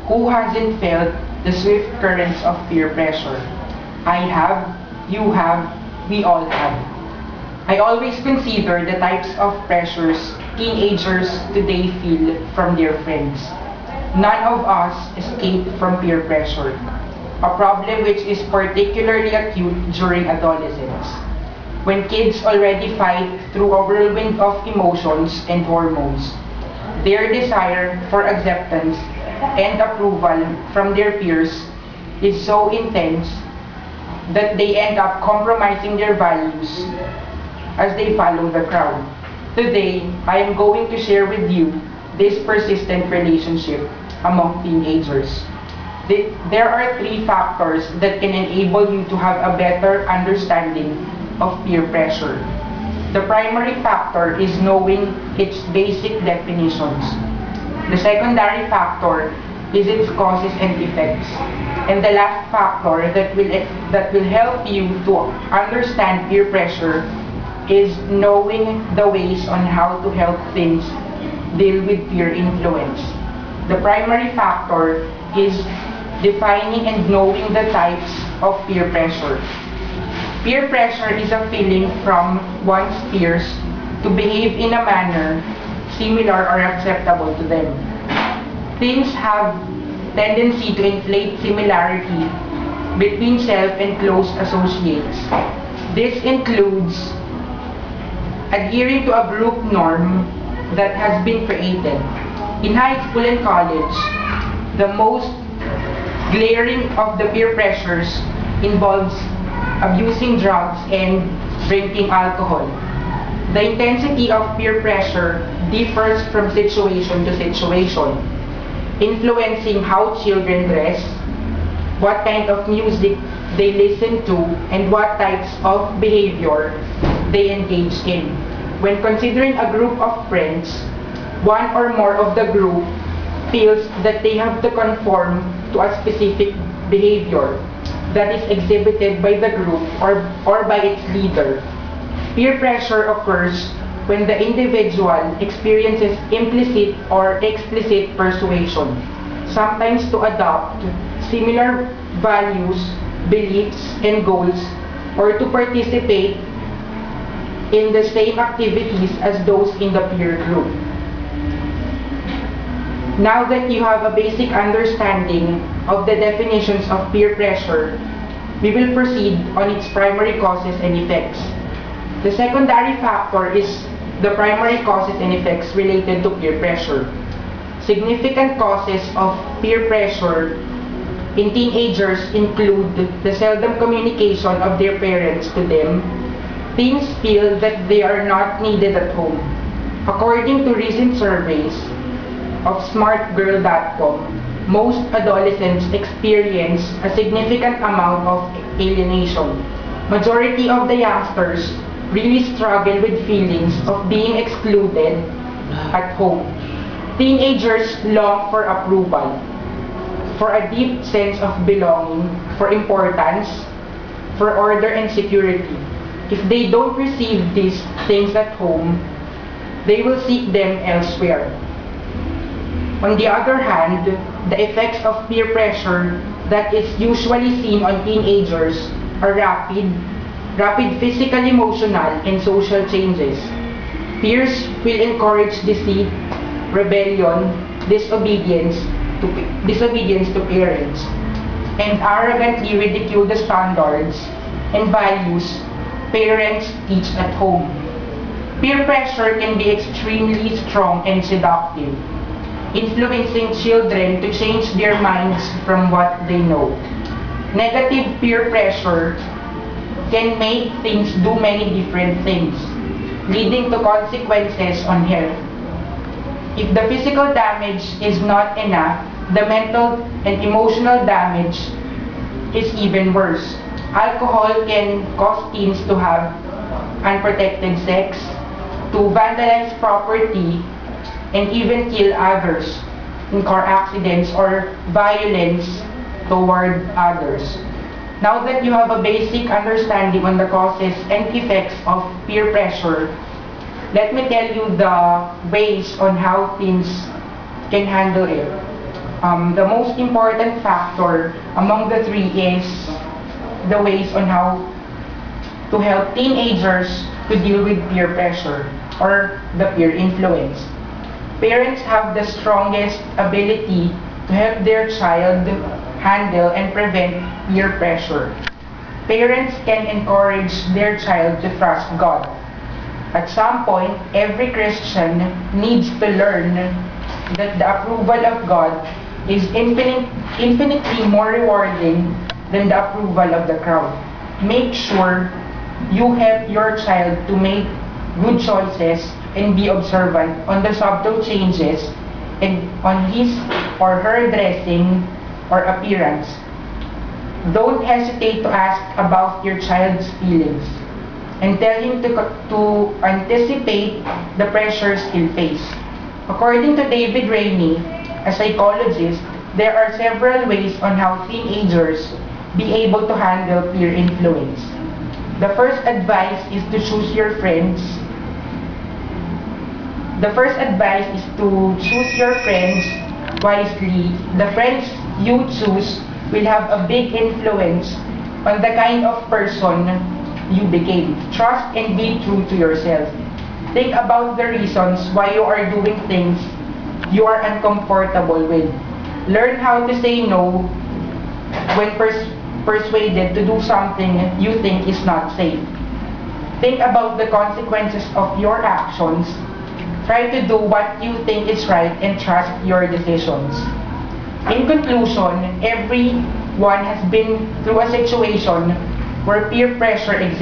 Who hasn't felt the swift currents of peer pressure? I have, you have, we all have. I always consider the types of pressures teenagers today feel from their friends. None of us escape from peer pressure, a problem which is particularly acute during adolescence, when kids already fight through a whirlwind of emotions and hormones. Their desire for acceptance and approval from their peers is so intense that they end up compromising their values as they follow the crowd. Today, I am going to share with you this persistent relationship among teenagers. There are three factors that can enable you to have a better understanding of peer pressure. The primary factor is knowing its basic definitions. The secondary factor is its causes and effects. And the last factor that will help you to understand peer pressure is knowing the ways on how to help teens deal with peer influence. The primary factor is defining and knowing the types of peer pressure. Peer pressure is a feeling from one's peers to behave in a manner similar or acceptable to them. Teens have tendency to inflate similarity between self and close associates. This includes adhering to a group norm that has been created. In high school and college, the most glaring of the peer pressures involves abusing drugs and drinking alcohol. The intensity of peer pressure differs from situation to situation, influencing how children dress, what kind of music they listen to, and what types of behavior they engage in. When considering a group of friends, one or more of the group feels that they have to conform to a specific behavior that is exhibited by the group or by its leader. Peer pressure occurs when the individual experiences implicit or explicit persuasion, sometimes to adopt similar values, beliefs, and goals, or to participate in the same activities as those in the peer group. Now that you have a basic understanding of the definitions of peer pressure, we will proceed on its primary causes and effects. The secondary factor is the primary causes and effects related to peer pressure. Significant causes of peer pressure in teenagers include the seldom communication of their parents to them. Teens feel that they are not needed at home. According to recent surveys of smartgirl.com, most adolescents experience a significant amount of alienation. Majority of the youngsters really struggle with feelings of being excluded at home. Teenagers long for approval, for a deep sense of belonging, for importance, for order and security. If they don't receive these things at home, they will seek them elsewhere. On the other hand, the effects of peer pressure that is usually seen on teenagers are rapid physical, emotional, and social changes. Peers will encourage deceit, rebellion, disobedience to parents, and arrogantly ridicule the standards and values parents teach at home. Peer pressure can be extremely strong and seductive, influencing children to change their minds from what they know. Negative peer pressure can make teens do many different things, leading to consequences on health. If the physical damage is not enough, the mental and emotional damage is even worse. Alcohol can cause teens to have unprotected sex, to vandalize property, and even kill others in car accidents or violence toward others. Now that you have a basic understanding on the causes and effects of peer pressure, let me tell you the ways on how teens can handle it. The most important factor among the three is the ways on how to help teenagers to deal with peer pressure or the peer influence. Parents have the strongest ability to help their child handle and prevent peer pressure. Parents can encourage their child to trust God. At some point, every Christian needs to learn that the approval of God is infinitely more rewarding than the approval of the crowd. Make sure you help your child to make good choices and be observant on the subtle changes and on his or her dressing or appearance. Don't hesitate to ask about your child's feelings and tell him to anticipate the pressures he'll face. According to David Rainey, a psychologist, there are several ways on how teenagers be able to handle peer influence. The first advice is to choose your friends. The first advice is to choose your friends wisely. The friends you choose will have a big influence on the kind of person you became. Trust and be true to yourself. Think about the reasons why you are doing things you are uncomfortable with. Learn how to say no when persuaded to do something you think is not safe. Think about the consequences of your actions. Try to do what you think is right and trust your decisions. In conclusion, everyone has been through a situation where peer pressure exists.